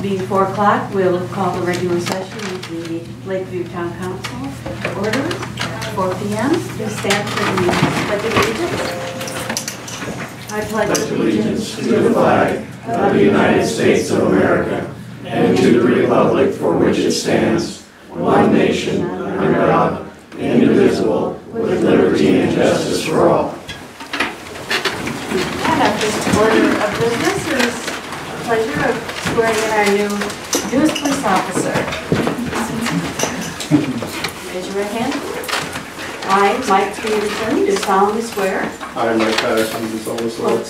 Being 4 o'clock, we'll call the regular session of the Lakeview Town Council order, 4 p.m. Please stand for the Pledge of Allegiance. I pledge allegiance to the flag of the United States of America and to the republic for which it stands, one nation, under God, indivisible, with liberty and justice for all. And our first order of business is the pleasure of swearing in our newest police officer. Raise your right hand. I, Mike Peterson, do solemnly swear. I, Mike Patterson, do solemnly swear. Do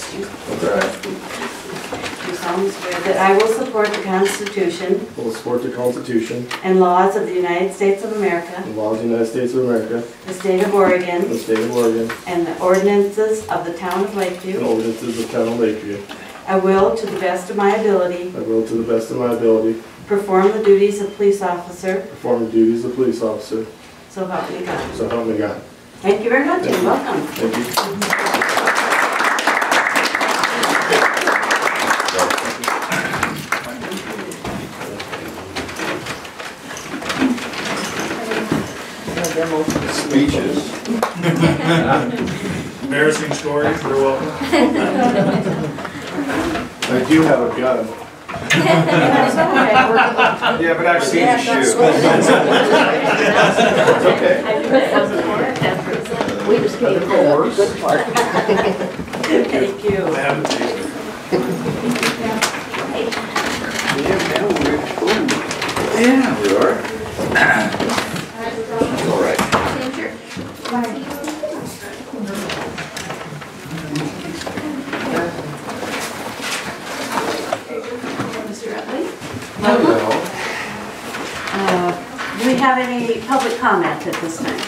solemnly swear that I will support the Constitution. Will support the Constitution. And laws of the United States of America. And laws of the United States of America. The state of Oregon. The state of Oregon. And the ordinances of the town of Lakeview. And ordinances of the town of Lakeview. I will, to the best of my ability. I will, to the best of my ability. Perform the duties of police officer. Perform the duties of police officer. So help me God. So help me God. Thank you very much and welcome. Thank you. Speeches. Embarrassing stories, you're welcome. I do have a gun. Yeah, but I've seen you shoot. It's okay. We just came for the good part. Thank you. Yeah, we are. All right. Mr. Utley? Hello. Do we have any public comment at this time?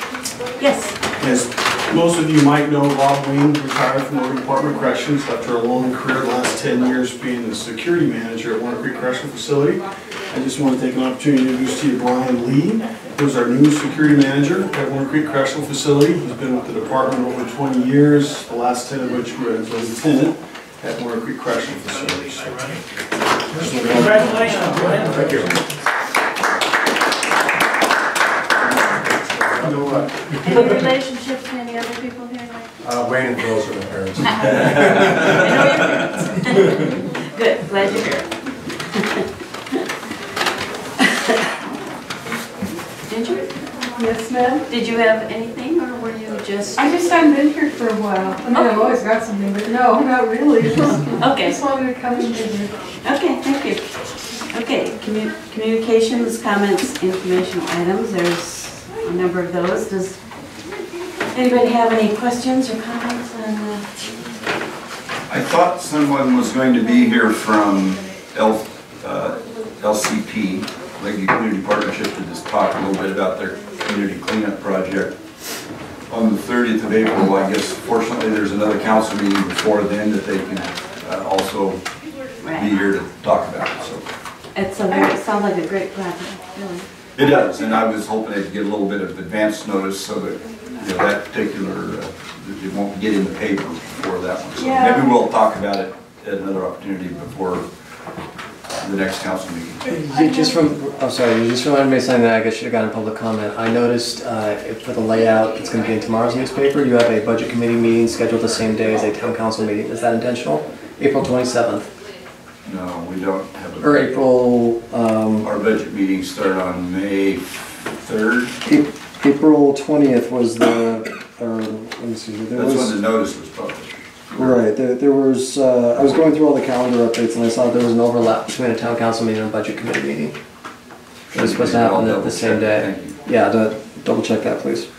Yes. As most of you might know, Rob Wayne retired from Oregon Department of Corrections after a long career the last 10 years being the security manager at Warner Creek Correctional Facility. I just want to take an opportunity to introduce to you Brian Lee, who's our new security manager at Warner Creek Correctional Facility. He's been with the department over 20 years, the last 10 of which were as a lieutenant at Warner Creek Correctional Facility. So, Congratulations, Brian. Thank you. Any relationship to any other people here? Wayne and Phyllis are my parents. I know your parents. Good, glad you're here. Ginger? Yes, ma'am? Did you have anything or were you just... I just haven't been here for a while. I mean, I've always got something, but no, not really. Okay. Just wanted to come and visit. Okay, thank you. Okay, communications, comments, informational items. There's a number of those. Does anybody have any questions or comments on I thought someone was going to be here from LCP, Lakeview Community Partnership, to just talk a little bit about their community cleanup project on the 30th of April. I guess fortunately there's another council meeting before then that they can also be here to talk about it. So it sounds like a great project, really. it does, and I was hoping they'd get a little bit of advance notice so that that particular it won't get in the paper before that one. So yeah. Maybe we'll talk about it at another opportunity before the next council meeting. Just reminded me of something that I guess should have gotten public comment. I noticed for the layout, it's going to be in tomorrow's newspaper. You have a budget committee meeting scheduled the same day as a town council meeting. Is that intentional? April 27th. No, we don't have Or April... our budget meetings start on May 3rd. April 20th was the... let me see. That's when the notice was published. Right. There was... I was going through all the calendar updates and I saw there was an overlap between a town council meeting and a budget committee meeting. It was supposed to happen the same day. Yeah, double check that, please.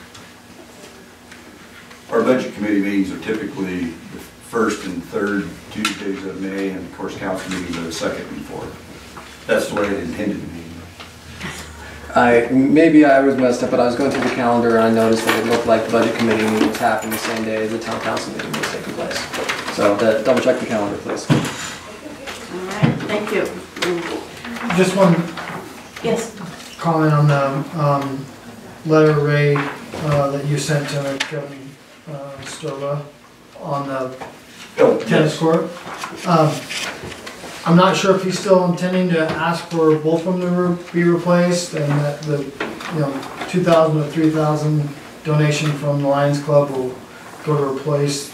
Our budget committee meetings are typically the first and third Tuesdays of May, and of course council meetings are the second and fourth. That's the way it intended to be. Maybe I was messed up, but I was going through the calendar and I noticed that it looked like the budget committee meeting was happening the same day as the town council meeting was taking place. So double check the calendar, please. All right, thank you. Just one Yes. comment on the letter, Ray, that you sent to Kevin Stova on the tennis court. I'm not sure if he's still intending to ask for both of them to be replaced, and that the, you know, 2,000 or 3,000 donation from the Lions Club will go to replace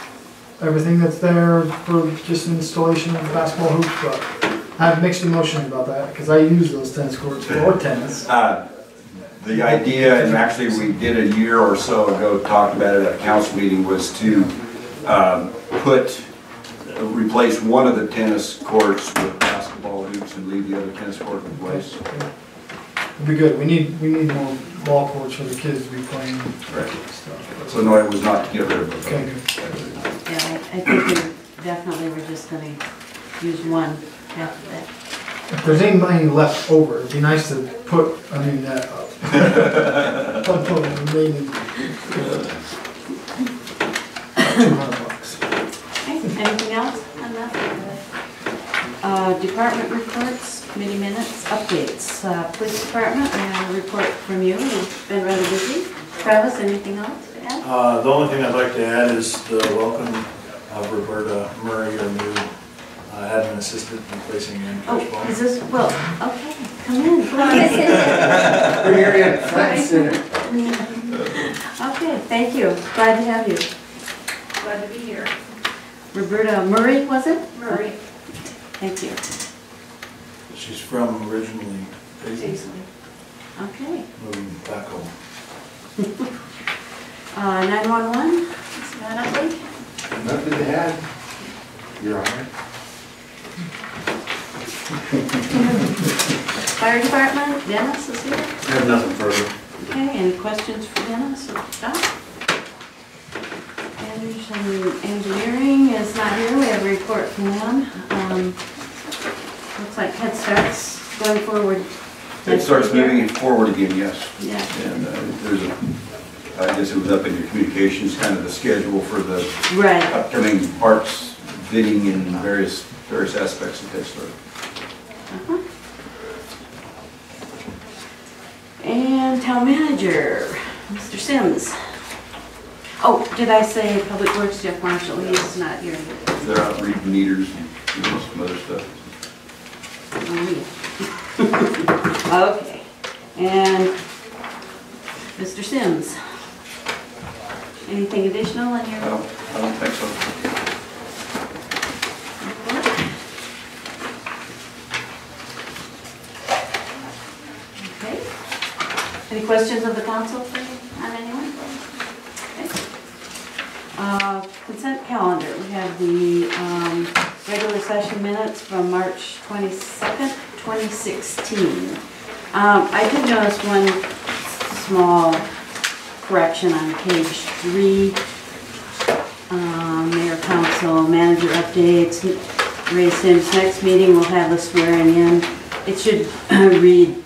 everything that's there for just installation of basketball hoops, but I have mixed emotions about that, because I use those tennis courts for tennis. The idea, and actually we did a year or so ago, talked about it at a council meeting, was to replace one of the tennis courts with basketball hoops and leave the other tennis court in place. It'd be good. We need more ball courts for the kids to be playing Right. stuff. So no, it was not to get rid of it. Okay, good. Yeah, I think we definitely were just gonna use one after that. If there's any money left over, it'd be nice to put, that up. I'll put it remaining. $200. Okay, anything else on that? Department reports, committee minutes, updates. Police department, I have a report from you. You've been rather busy. Travis, anything else to add? The only thing I'd like to add is the welcome of Roberta Murray, our new admin assistant, replacing Ann Kirschbaum. Is this, well, okay, come in, please. Bring her in, front and center. Okay, thank you. Glad to have you. Glad to be here. Roberta Murray, was it? Murray. Thank you. She's from originally Paisley, Okay. moving back home. 911, is that update? Nothing to add, Your Honor. Fire department, Dennis is here. I have nothing further. Okay, any questions for Dennis or Scott? Engineering is not here, we have a report from them. Looks like Head Start's going forward. It starts moving forward again, yes. Yeah. And there's I guess it was up in your communications, kind of the schedule for the Right. upcoming parts bidding and various aspects of Head Start. And town manager, Mr. Sims. Oh, did I say Public Works, Jeff Marshall? He's not here. They're out reading meters and doing some other stuff. Okay. And Mr. Sims. Anything additional in your I don't think so. Okay. Any questions of the council on anyone? Okay. Consent calendar. We have the regular session minutes from March 22nd, 2016. I did notice one small correction on page 3. Mayor, council, manager updates. Ray Sims, next meeting we'll have a swearing in. It should read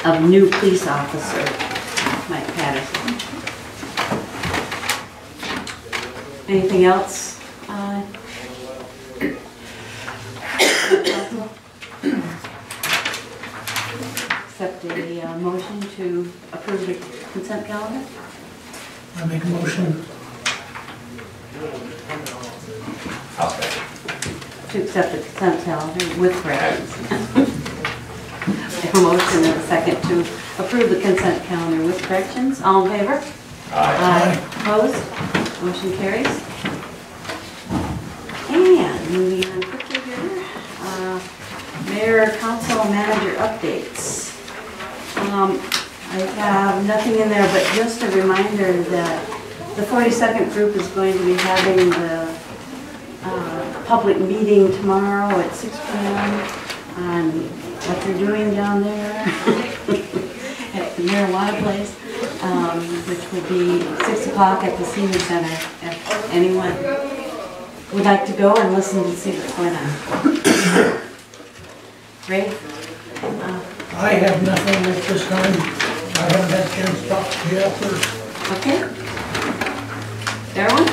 of new police officer, Mike Patterson. Anything else? Accept a motion to approve the consent calendar? I make a motion. To accept the consent calendar with corrections. A motion and a second to approve the consent calendar with corrections. All in favor? Aye. Opposed? Motion carries. And moving on quickly here, mayor, council, manager updates. I have nothing in there, but just a reminder that the 42nd group is going to be having the public meeting tomorrow at 6 p.m. on what they're doing down there at the marijuana place, which will be 6 o'clock at the senior center. If anyone would like to go and listen to see what's going on. Ray? I have nothing at this time. I haven't had a chance to talk to Jeff or... Okay. Darwin?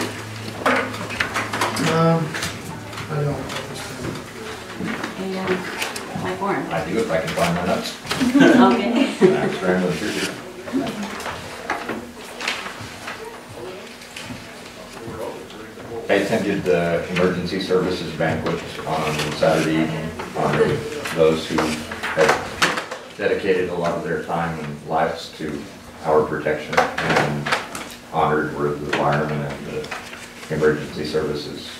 I don't. And Mike Warren? I do if I can find my notes. Okay. That's very much appreciated. I attended the emergency services banquet on Saturday evening, honoring those who have dedicated a lot of their time and lives to our protection, and honored were the firemen and the emergency services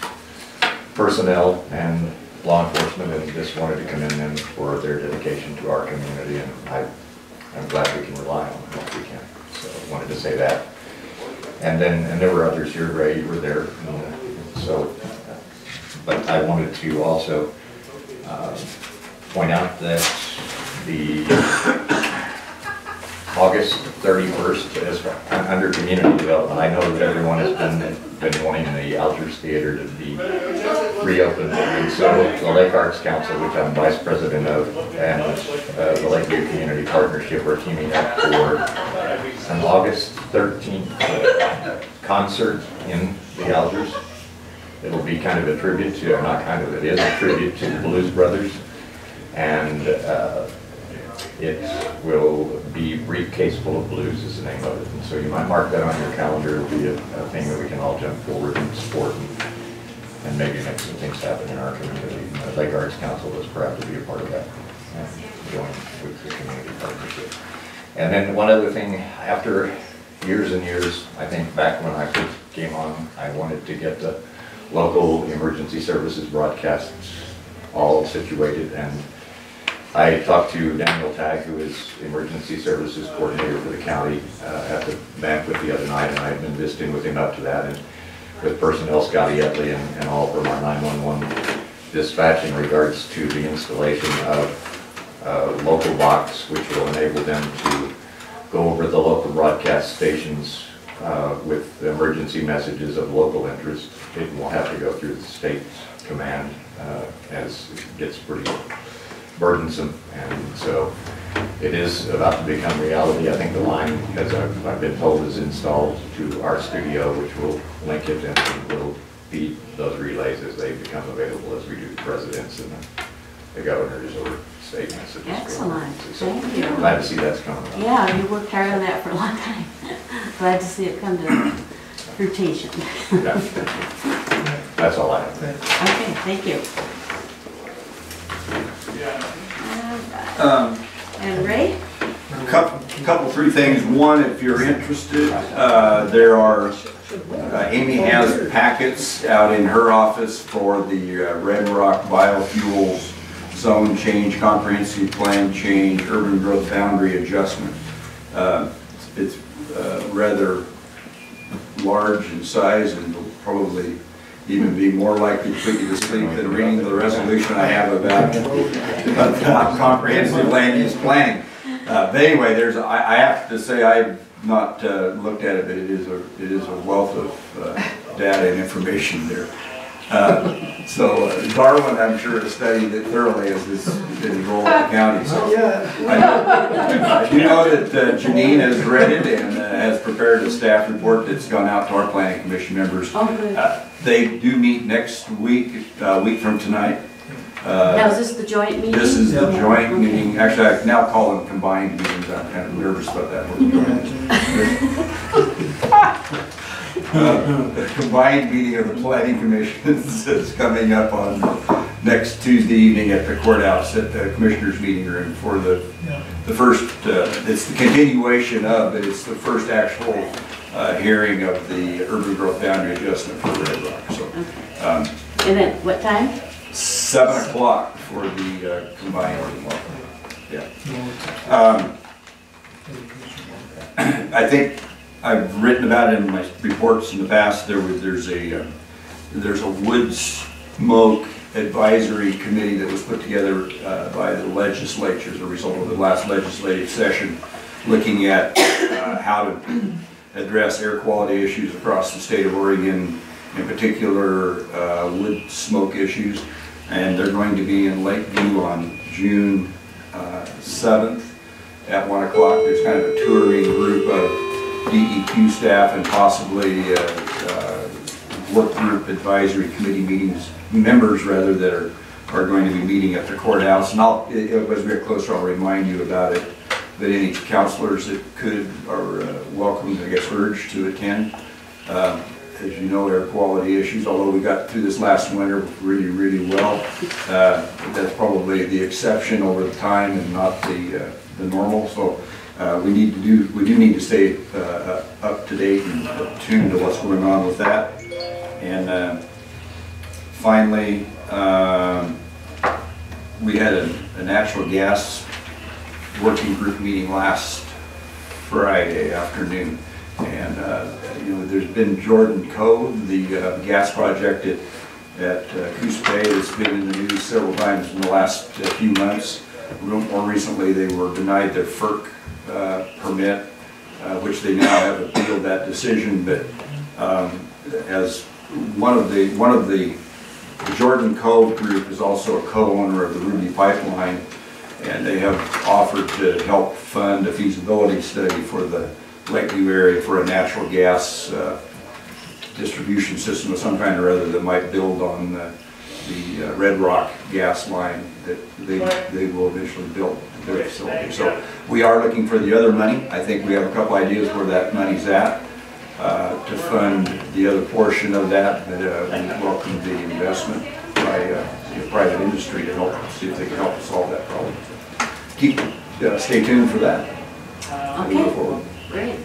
personnel and law enforcement, and just wanted to commend them for their dedication to our community, and I'm glad we can rely on them if we can. So I wanted to say that. And there were others here. Ray, you were there. But I wanted to also point out that the August 31st is under community development. I know that everyone has been wanting the Algiers Theater to be reopened, and so the Lake Arts Council, which I'm vice president of, and the Lakeview Community Partnership are teaming up for an August 13th concert in the Algiers. It'll be kind of a tribute to, or not kind of, it is a tribute to the Blues Brothers, and it will be Briefcase Full of Blues is the name of it. And so you might mark that on your calendar. It'll be a thing that we can all jump forward and support and maybe make some things happen in our community. The Lake Arts Council is proud to be a part of that and join with the community partnership. And then one other thing, after years and years, I think back when I first came on, I wanted to get the local emergency services broadcasts all situated, and I talked to Daniel Tagg, who is emergency services coordinator for the county, at the banquet the other night, and I had been visiting with him up to that, and with personnel, Scotty Utley and all from our 911 dispatch in regards to the installation of a local box, which will enable them to go over the local broadcast stations with emergency messages of local interest. It won't have to go through the state command as it gets pretty burdensome, and so it is about to become reality. I think the line, as I've been told, is installed to our studio, which will link it and will feed those relays as they become available, as we do the presidents and the governors or state messages. Excellent, So thank you. glad to see that's coming up. Yeah, you worked hard on that for a long time. Glad to see it come to fruition. Yeah. That's all I have. Okay, thank you. And Ray? Three things. One, if you're interested, there are, Amy has packets out in her office for the Red Rock Biofuels Zone Change, Comprehensive Plan Change, Urban Growth Boundary Adjustment. It's rather large in size and will probably even be more likely to put you to sleep than reading the resolution I have about comprehensive land use planning. But anyway, I have to say I've not looked at it, but it is a wealth of data and information there. So Darwin, I'm sure, has studied it thoroughly as his role in the county. So I do know that Janine has read it and has prepared a staff report that's gone out to our planning commission members. Oh, good. They do meet next week, a week from tonight. Now, is this the joint meeting? This is the joint meeting. Actually, I now call them combined meetings. I'm kind of nervous about that. The combined meeting of the planning commissions is coming up on next Tuesday evening at the courthouse at the commissioners meeting room for the first, it's the continuation of, but it's the first actual hearing of the urban growth boundary adjustment for Red Rock. So, and then what time? 7 o'clock for the combined meeting. Yeah. I think I've written about it in my reports in the past. There's a wood smoke advisory committee that was put together by the legislature as a result of the last legislative session, looking at how to address air quality issues across the state of Oregon, in particular wood smoke issues. And they're going to be in Lakeview on June 7th at 1 o'clock. There's kind of a touring group of DEQ staff and possibly work group advisory committee members rather, that are going to be meeting at the courthouse. And as we get closer, I'll remind you about it. But any counselors that could are welcome, I guess, urged to attend. as you know, air quality issues, although we got through this last winter really well. That's probably the exception over the time and not the normal. So we do need to stay up to date and attuned to what's going on with that. And finally, we had a natural gas working group meeting last Friday afternoon. And you know, there's been Jordan Cove, the gas project at Coos Bay that's been in the news several times in the last few months. More recently, they were denied their FERC permit, which they now have appealed that decision. But as one of the Jordan Cove group is also a co-owner of the Ruby Pipeline, and they have offered to help fund a feasibility study for the Lakeview area for a natural gas distribution system of some kind or other that might build on the Red Rock gas line that they will eventually build their facility. So we are looking for the other money. I think we have a couple ideas where that money's at to fund the other portion of that, but we welcome the investment by the private industry to help see if they can help us solve that problem. Stay tuned for that. Okay, great.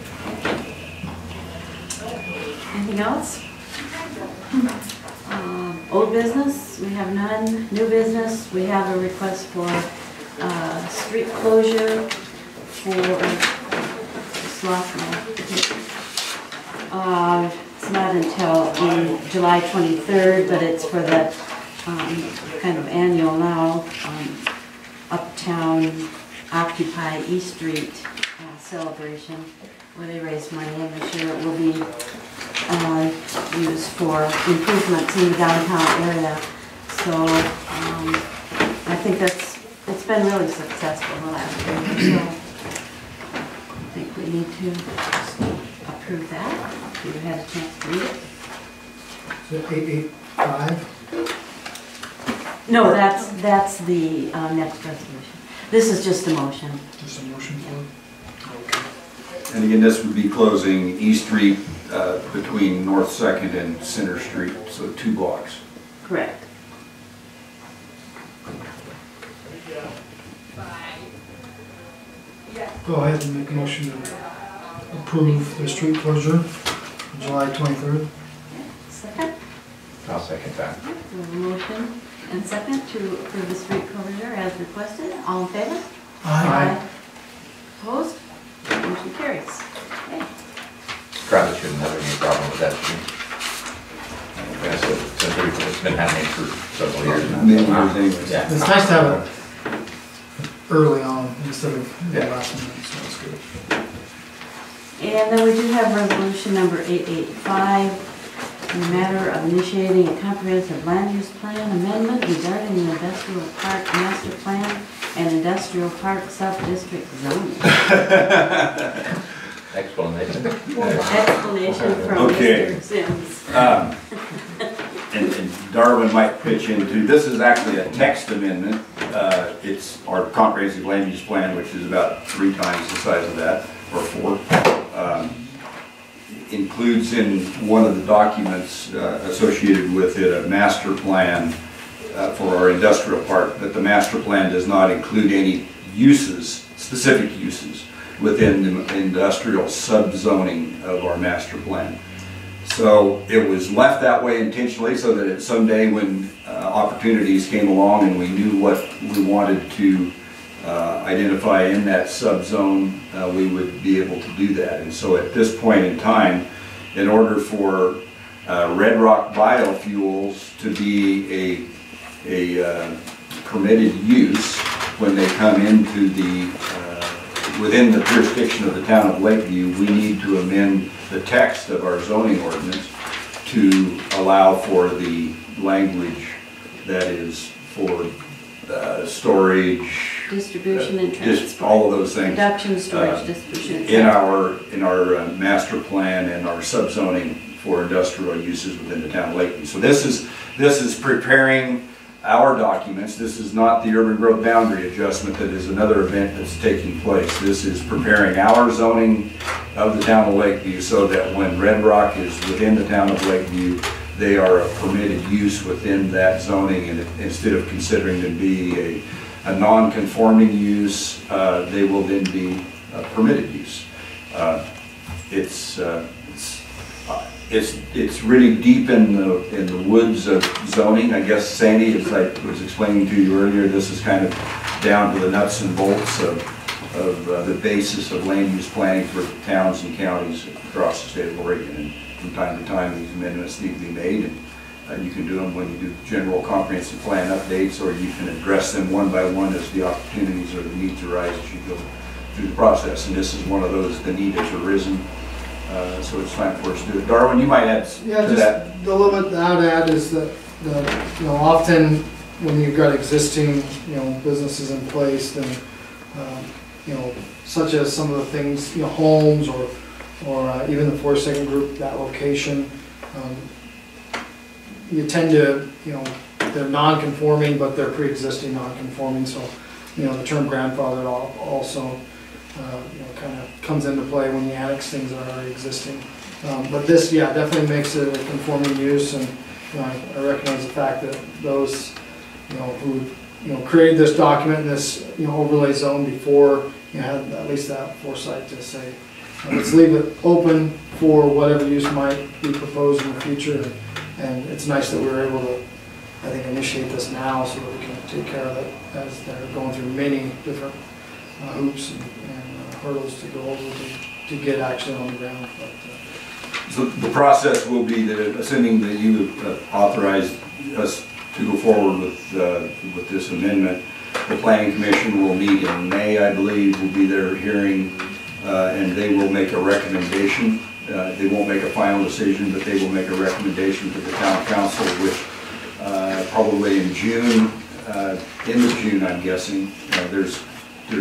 Anything else? Old business, we have none. New business, we have a request for street closure for it's not until July 23rd, but it's for the kind of annual now Uptown Occupy E Street celebration where they raise money, and this year it will be used for improvements in the downtown area. So I think it's been really successful the last few years. So I think we need to approve that. If you had a chance to read it. So 885? No, that's the next resolution. This is just a motion. Just a motion for it? Okay. And again, this would be closing E Street between North 2nd and Center Street, so 2 blocks. Correct. Go ahead and make a motion to approve the street closure, July 23rd. Second? I'll second that. We have a motion and second to approve the street closure as requested. All in favor? Aye. Opposed? Motion carries. Okay. Probably shouldn't have any problem with that. Since it's been happening for several years now. Many years. Yeah. It's nice to have it early on instead of the last minute, so it's good. And then we do have resolution number 885, in the matter of initiating a comprehensive land use plan amendment regarding the industrial park master plan and industrial park sub-district zoning. Explanation. Explanation from Okay. Mr. Sims. And Darwin might pitch into, this is actually a text amendment. It's our comprehensive land use plan, which is about 3 times the size of that, or 4. Includes in one of the documents associated with it a master plan for our industrial park, but the master plan does not include any uses, specific uses, within the industrial subzoning of our master plan. So it was left that way intentionally so that someday when opportunities came along and we knew what we wanted to identify in that subzone, we would be able to do that. And so at this point in time, in order for Red Rock biofuels to be a permitted use when they come into the within the jurisdiction of the town of Lakeview, we need to amend the text of our zoning ordinance to allow for the language that is for storage, Distribution and transport. all of those things. Production, storage, distribution, and in transport. our master plan and our subzoning for industrial uses within the town of Lakeview. So this is preparing our documents. This is not the urban growth boundary adjustment that is another event that's taking place. This is preparing our zoning of the town of Lakeview so that when Red Rock is within the town of Lakeview, they are a permitted use within that zoning, and instead of considering to be a non-conforming use, they will then be a permitted use. It's really deep in the woods of zoning. I guess, Sandy, as I was explaining to you earlier, this is kind of down to the nuts and bolts of the basis of land use planning for towns and counties across the state of Oregon. And from time to time, these amendments need to be made, and you can do them when you do general comprehensive plan updates, or you can address them one by one as the opportunities or the needs arise as you go through the process. And this is one of those. The need has arisen. So it's time for us to do it. Darwin, you might add to that. Just the little bit I'd add is that, often when you've got existing, businesses in place, then, such as some of the things, homes or even the 4-second group, that location, you tend to, they're non-conforming, but they're pre-existing non-conforming. So, the term grandfather also kind of comes into play when you annex things that are already existing. But this, definitely makes it a conforming use, and I recognize the fact that those, who created this document and this overlay zone before, had at least that foresight to say, let's leave it open for whatever use might be proposed in the future. And it's nice that we were able to, I think, initiate this now so that we can take care of it as they're going through many different hoops and hurdles to go over to get actually on the ground. But, so the process will be that, assuming that you authorize us to go forward with this amendment, the Planning Commission will meet in May, I believe, will be their hearing, and they will make a recommendation. They won't make a final decision, but they will make a recommendation to the Town Council, which probably in June, end of June, I'm guessing. There's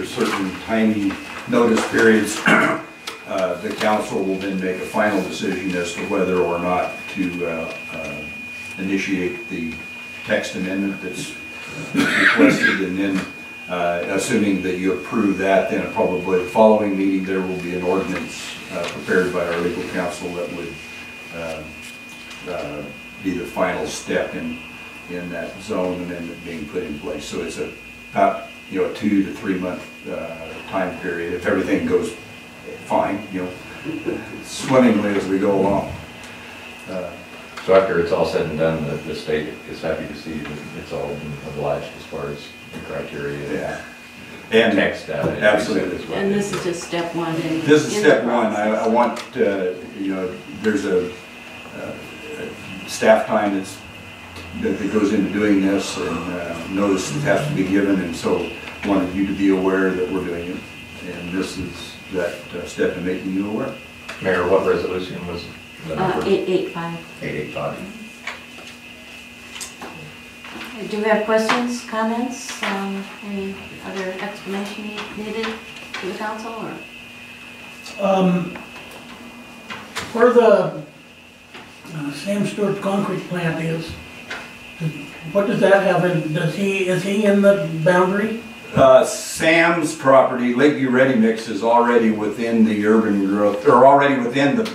certain tiny notice periods. The council will then make a final decision as to whether or not to initiate the text amendment that's requested, and then assuming that you approve that, then probably the following meeting there will be an ordinance prepared by our legal counsel that would be the final step in that zone amendment being put in place. So it's about a 2 to 3 month time period if everything goes fine, swimmingly as we go along. So after it's all said and done, the state is happy to see that it's all been obliged as far as the criteria. Yeah. And text data. Absolutely. As well. And this is just step one. This is step one. I want, there's a staff time that goes into doing this, and notice that has to be given, and so I wanted you to be aware that we're doing it. And this is that step in making you aware. Mayor, what resolution was the number? 885. 885. Do we have questions, comments, any other explanation needed to the council, or? Where the Sam Stewart concrete plant is, what does that have in, is he in the boundary? Sam's property, Lakeview Ready Mix, is already within the urban growth, or already within the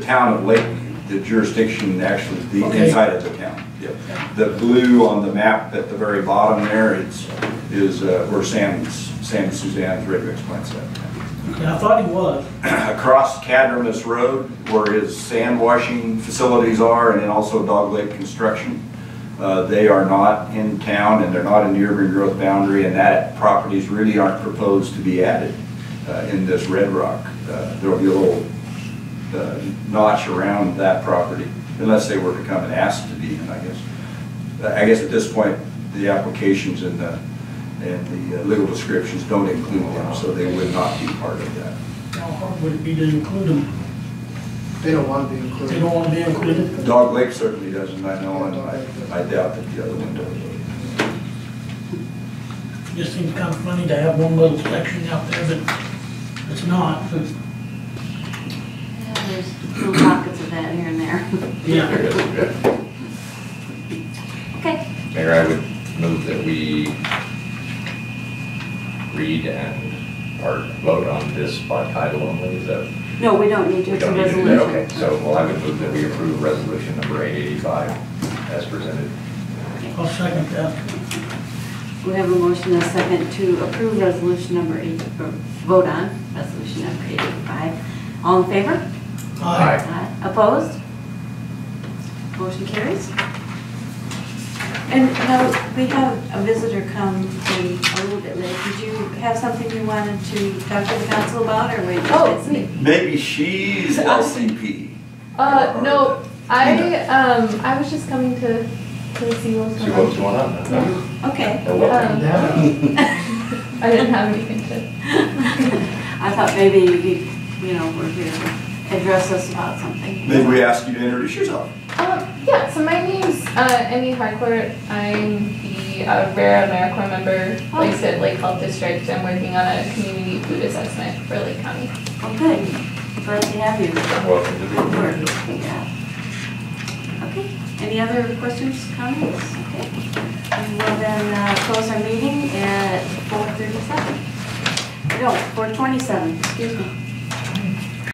town of Lakeview, the jurisdiction, actually, the inside of the town. Yep. The blue on the map at the very bottom there is where Sam and Suzanne's Ready Mix plant's at. Okay, I thought he was. Across Cadmus Road, where his sand washing facilities are, and then also Dog Lake Construction. They are not in town, and they're not in the urban growth boundary, and that properties really aren't proposed to be added in this Red Rock. There'll be a little notch around that property, unless they were to come and ask to be, and I guess at this point the applications and the legal descriptions don't include them, so they would not be part of that. How hard would it be to include them? They don't want to be included. They don't want to be included? Dog Lake certainly doesn't, I know, and I doubt that the other one does. It just seems kind of funny to have one little section out there that it's not. Yeah, there's little pockets of that here and there. Yeah. There it is, yeah. Okay, Mayor, I would move that we read and or vote on this by title only. Is that? No, we don't need to, We it's a don't need to do that. resolution. Okay, so well, I would move that we approve resolution number 885 as presented. I'll second that. We have a motion and a second to approve resolution number 8, or vote on resolution number 885. All in favor? Aye. Aye. Opposed? Motion carries. And now, we have a visitor come in a little bit late. Did you have something you wanted to talk to the council about, or wait? Oh, it's me. Maybe she's LCP. No, I was just coming to see what was See going on. what's going on now. Okay. Or welcome. I didn't have anything to. I thought maybe you know, were here to address us about something. Maybe we ask you to introduce yourself. Yeah, so my name's Emmy Harcourt. I'm the rare AmeriCorps member, like I said, Lake Health District. I'm working on a community food assessment for Lake County. Oh, good. Glad to have you. Welcome to the Good work. community. Yeah. Okay. Any other questions, comments? Okay. We will then close our meeting at 4:37. No, 4:27, excuse me.